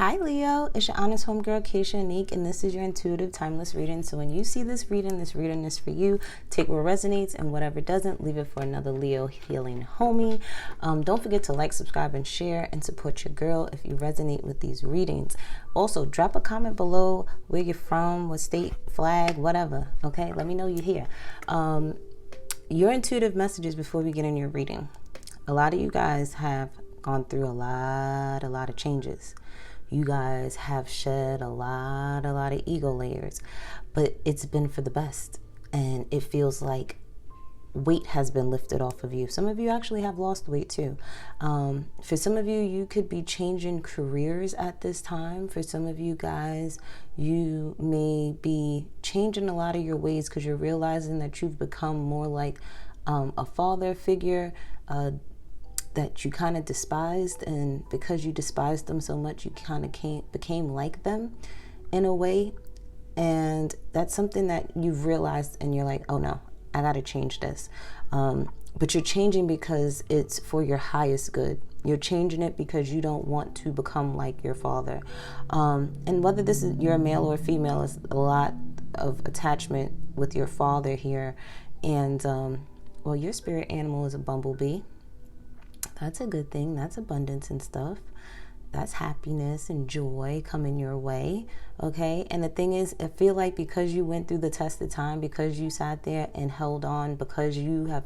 Hi Leo, it's your honest homegirl İṛᴜᴜᴜ, and this is your intuitive timeless reading. So when you see this reading is for you. Take what resonates and whatever doesn't, leave it for another Leo healing homie. Don't forget to like, subscribe, and share, and support your girl if you resonate with these readings. Also, drop a comment below where you're from, what state, flag, whatever. Okay, let me know you're here. Your intuitive messages before we get in your reading. A lot of you guys have gone through a lot of changes. You guys have shed a lot of ego layers, but it's been for the best. And it feels like weight has been lifted off of you. Some of you actually have lost weight too. For some of you, you could be changing careers at this time. For some of you guys, you may be changing a lot of your ways because you're realizing that you've become more like a father figure, that you kind of despised, and because you despised them so much, you kind of became like them in a way. And that's something that you've realized, and you're like, oh no, I got to change this. But you're changing because it's for your highest good. You're changing it because you don't want to become like your father. And whether this is you're a male or female, is a lot of attachment with your father here. And well, your spirit animal is a bumblebee. That's a good thing. That's abundance and stuff. That's happiness and joy coming your way. Okay. And the thing is, I feel like because you went through the test of time, because you sat there and held on, because you have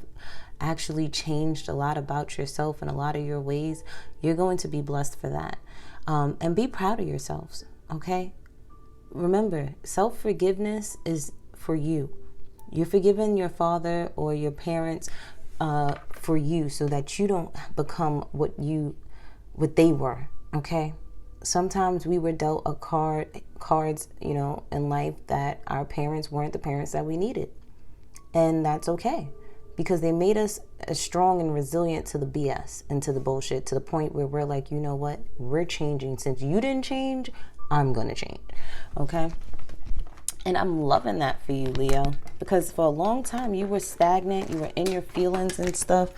actually changed a lot about yourself and a lot of your ways, you're going to be blessed for that. And be proud of yourselves. Okay. Remember, self-forgiveness is for you. You're forgiving your father or your parents for you, so that you don't become what they were. Okay. Sometimes we were dealt cards, in life that our parents weren't the parents that we needed. And that's okay, because they made us as strong and resilient to the BS and to the bullshit, to the point where we're like, you know what? We're changing. Since you didn't change, I'm going to change. Okay. And I'm loving that for you, Leo, because for a long time you were stagnant, you were in your feelings and stuff,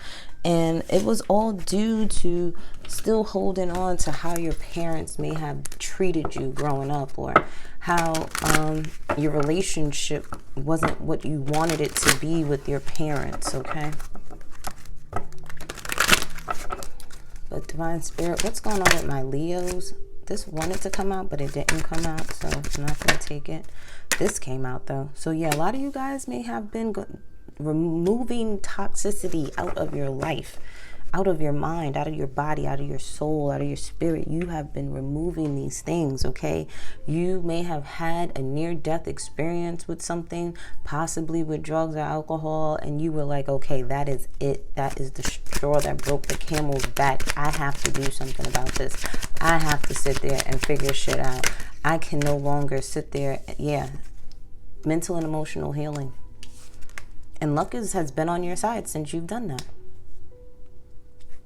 and it was all due to still holding on to how your parents may have treated you growing up, or how your relationship wasn't what you wanted it to be with your parents, okay? But Divine Spirit, what's going on with my Leos? This wanted to come out, but it didn't come out, so I'm not going to take it. This came out though. So yeah, a lot of you guys may have been removing toxicity out of your life, out of your mind, out of your body, out of your soul, out of your spirit. You have been removing these things, okay? You may have had a near-death experience with something, possibly with drugs or alcohol, and you were like, okay, that is it. That is the straw that broke the camel's back. I have to do something about this. I have to sit there and figure shit out. I can no longer sit there. Yeah. Mental and emotional healing. And luck has been on your side since you've done that.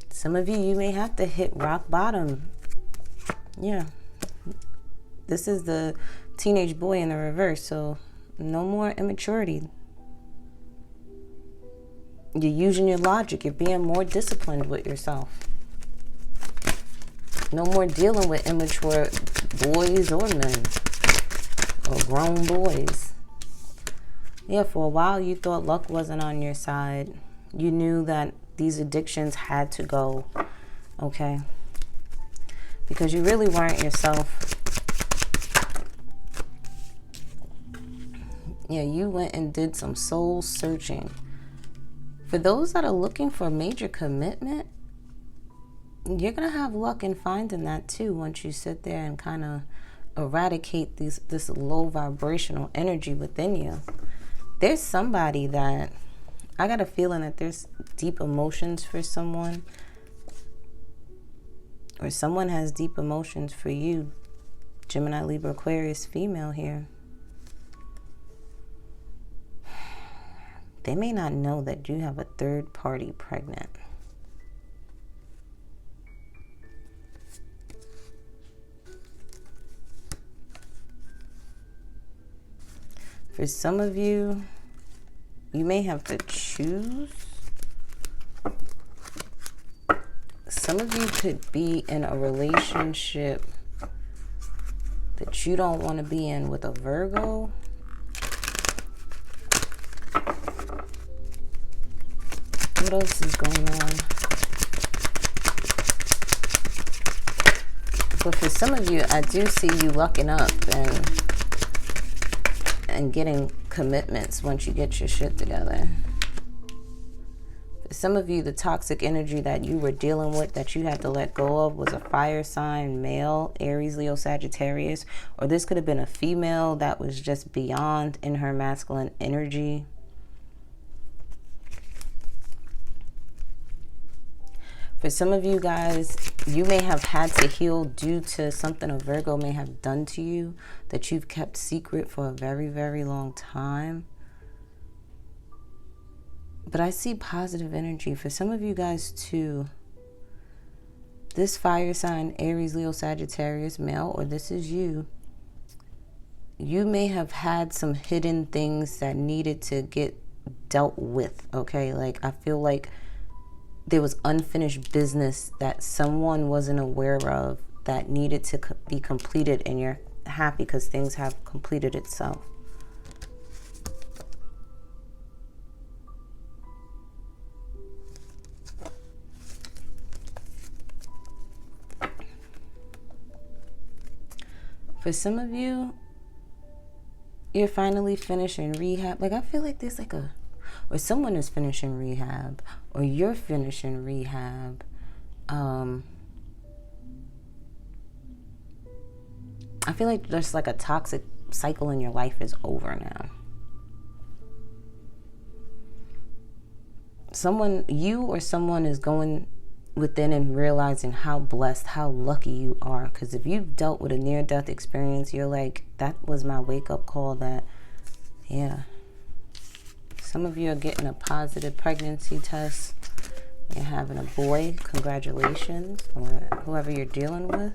Some of you may have to hit rock bottom. Yeah. This is the teenage boy in the reverse, so no more immaturity. You're using your logic. You're being more disciplined with yourself. No more dealing with immature boys or men, or grown boys. Yeah, for a while you thought luck wasn't on your side. You knew that these addictions had to go, okay? Because you really weren't yourself. Yeah, you went and did some soul searching. For those that are looking for a major commitment, you're going to have luck in finding that too, once you sit there and kind of eradicate this low vibrational energy within you. There's somebody that, I got a feeling that there's deep emotions for someone, or someone has deep emotions for you. Gemini, Libra, Aquarius, female here. They may not know that you have a third party pregnant. For some of you, you may have to choose. Some of you could be in a relationship that you don't want to be in with a Virgo. What else is going on? But for some of you, I do see you lucking up and getting commitments once you get your shit together. For some of you, the toxic energy that you were dealing with, that you had to let go of, was a fire sign, male, Aries, Leo, Sagittarius. Or this could have been a female that was just beyond in her masculine energy. For some of you guys, you may have had to heal due to something a Virgo may have done to you that you've kept secret for a very, very long time. But I see positive energy for some of you guys too. This fire sign, Aries, Leo, Sagittarius, male, or this is you. You may have had some hidden things that needed to get dealt with, okay? Like, I feel like there was unfinished business that someone wasn't aware of that needed to be completed, and you're happy because things have completed itself. For some of you, you're finally finishing rehab. Like, I feel like there's like a, or someone is finishing rehab, or you're finishing rehab. I feel like there's like a toxic cycle in your life is over now. Someone, you or someone, is going within and realizing how blessed, how lucky you are. Because if you've dealt with a near-death experience, you're like, that was my wake-up call. That, yeah. Some of you are getting a positive pregnancy test. You're having a boy. Congratulations. Or whoever you're dealing with.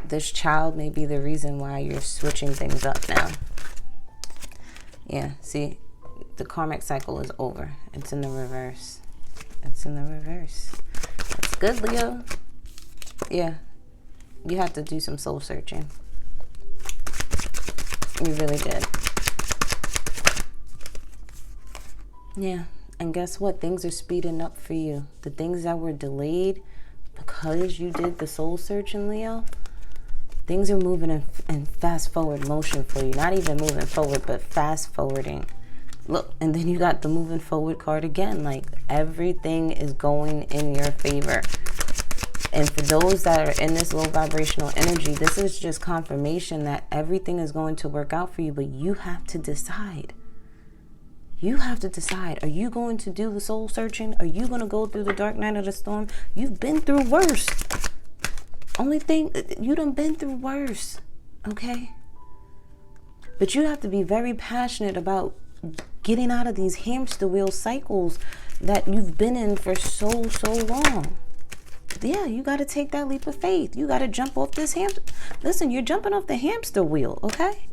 This child may be the reason why you're switching things up now. Yeah, see, the karmic cycle is over. It's in the reverse. It's in the reverse. It's good, Leo. Yeah, you had to do some soul searching. You really did. Yeah, and guess what? Things are speeding up for you. The things that were delayed because you did the soul searching, Leo, things are moving in fast forward motion for you. Not even moving forward, but fast forwarding. Look, and then you got the moving forward card again. Like, everything is going in your favor. And for those that are in this low vibrational energy, this is just confirmation that everything is going to work out for you. But you have to decide. You have to decide. Are you going to do the soul searching? Are you going to go through the dark night of the storm? You've been through worse. Only thing, you done been through worse, okay? But you have to be very passionate about getting out of these hamster wheel cycles that you've been in for so long. Yeah, you got to take that leap of faith. You got to jump off this hamster. Listen, you're jumping off the hamster wheel, okay?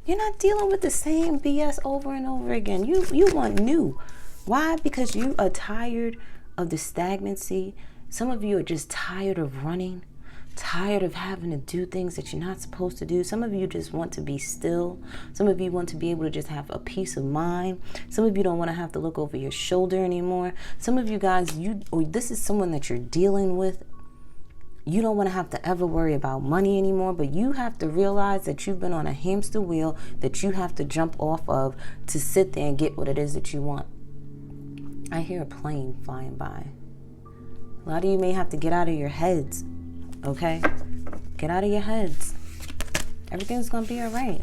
You're not dealing with the same BS over and over again. You want new. Why? Because you are tired of the stagnancy. Some of you are just tired of running. Tired of having to do things that you're not supposed to do. Some of you just want to be still. Some of you want to be able to just have a peace of mind. Some of you don't want to have to look over your shoulder anymore. Some of you guys, this is someone that you're dealing with. You don't want to have to ever worry about money anymore, but you have to realize that you've been on a hamster wheel that you have to jump off of to sit there and get what it is that you want. I hear a plane flying by. A lot of you may have to get out of your heads. Okay? Get out of your heads. Everything's going to be all right.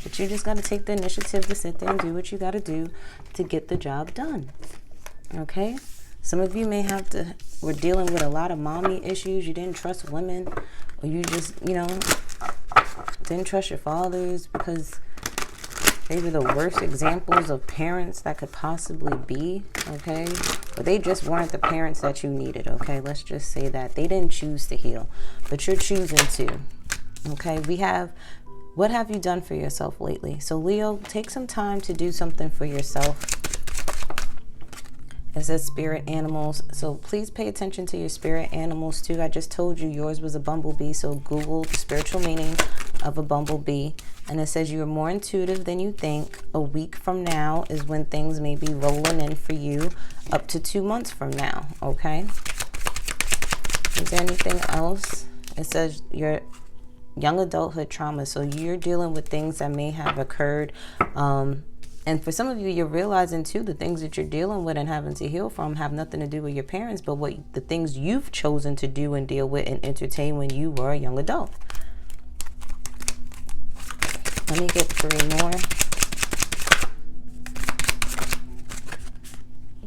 But you just got to take the initiative to sit there and do what you got to do to get the job done. Okay? Some of you may have to, we're dealing with a lot of mommy issues. You didn't trust women, or you just, didn't trust your fathers because they were the worst examples of parents that could possibly be, okay? But they just weren't the parents that you needed, okay? Let's just say that. They didn't choose to heal, but you're choosing to, okay? We have What have you done for yourself lately? So Leo, take some time to do something for yourself. It says spirit animals. So please pay attention to your spirit animals too. I just told you yours was a bumblebee. So Google the spiritual meaning of a bumblebee. And it says you are more intuitive than you think. A week from now is when things may be rolling in for you, up to 2 months from now. Okay. Is there anything else? It says your young adulthood trauma. So you're dealing with things that may have occurred. And for some of you, you're realizing too, the things that you're dealing with and having to heal from have nothing to do with your parents, but the things you've chosen to do and deal with and entertain when you were a young adult. Let me get 3 more.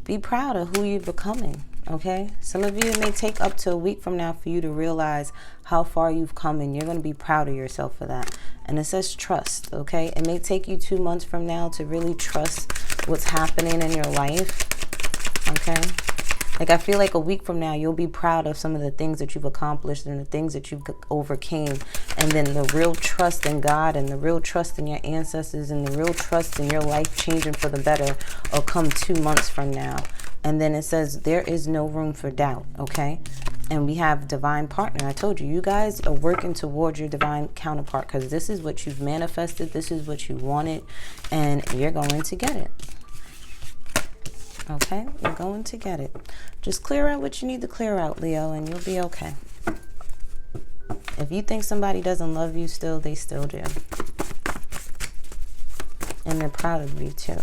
Be proud of who you're becoming. Okay, some of you, it may take up to a week from now for you to realize how far you've come, and you're going to be proud of yourself for that. And it says trust. Okay, it may take you 2 months from now to really trust what's happening in your life. Okay, like I feel like a week from now you'll be proud of some of the things that you've accomplished and the things that you've overcame, and then the real trust in God and the real trust in your ancestors and the real trust in your life changing for the better will come 2 months from now. And then it says there is no room for doubt. Okay, and we have divine partner. I told you, you guys are working towards your divine counterpart, because this is what you've manifested, this is what you wanted, and you're going to get it. Okay, you're going to get it. Just clear out what you need to clear out, Leo, and you'll be okay. If you think somebody doesn't love you still, they still do. And they're proud of you too.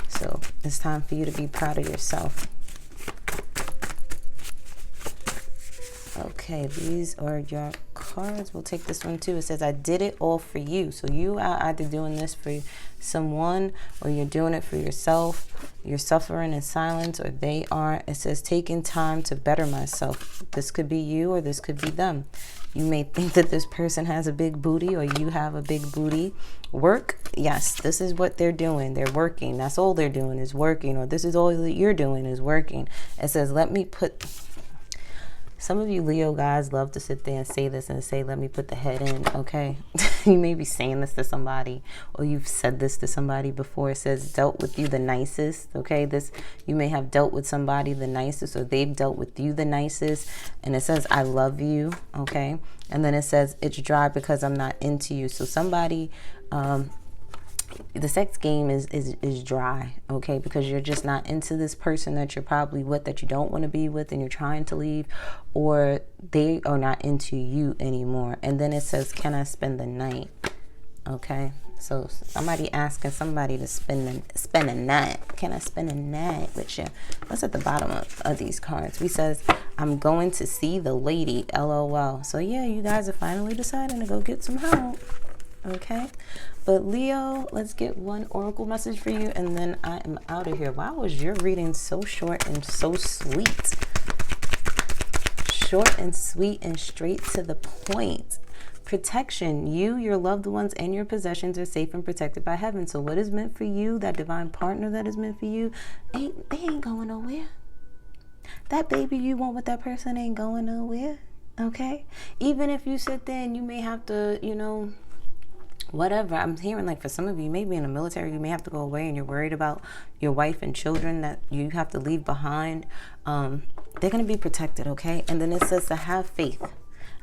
So it's time for you to be proud of yourself. Okay, these are your cards. We'll take this one too. It says, I did it all for you. So you are either doing this for someone or you're doing it for yourself. You're suffering in silence, or they are. It says, taking time to better myself. This could be you or this could be them. You may think that this person has a big booty or you have a big booty. Work, yes, this is what they're doing. They're working. That's all they're doing is working. Or this is all that you're doing is working. It says, let me put... Some of you Leo guys love to sit there and say this and say, let me put the head in, okay? You may be saying this to somebody, or you've said this to somebody before. It says, dealt with you the nicest, okay? This, you may have dealt with somebody the nicest, or they've dealt with you the nicest. And it says, I love you, okay? And then it says, it's dry because I'm not into you. So somebody... the sex game is dry, okay, because you're just not into this person that you're probably with, that you don't want to be with, and you're trying to leave, or they are not into you anymore. And then it says, can I spend the night? Okay, so somebody asking somebody to spend a night. Can I spend a night with you? What's at the bottom of these cards? We says, I'm going to see the lady, LOL. So yeah, you guys are finally deciding to go get some help. Okay, but Leo, let's get one oracle message for you, and then I am out of here. Why was your reading so short and so sweet? Short and sweet and straight to the point. Protection. You, your loved ones, and your possessions are safe and protected by heaven. So what is meant for you, that divine partner that is meant for you, they ain't going nowhere. That baby you want with that person ain't going nowhere. Okay, even if you sit there and you may have to, you know, whatever. I'm hearing like for some of you, maybe in the military, you may have to go away and you're worried about your wife and children that you have to leave behind. They're going to be protected, okay? And then it says to have faith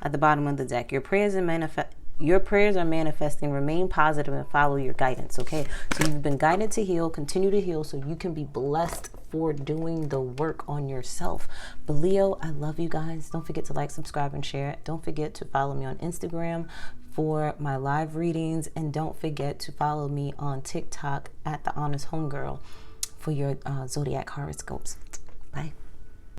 at the bottom of the deck. Your prayers are manifesting. Remain positive and follow your guidance, okay? So you've been guided to heal. Continue to heal so you can be blessed for doing the work on yourself. But Leo, I love you guys. Don't forget to like, subscribe, and share. Don't forget to follow me on Instagram for my live readings, and don't forget to follow me on TikTok at The Honest Homegirl for your zodiac horoscopes. Bye.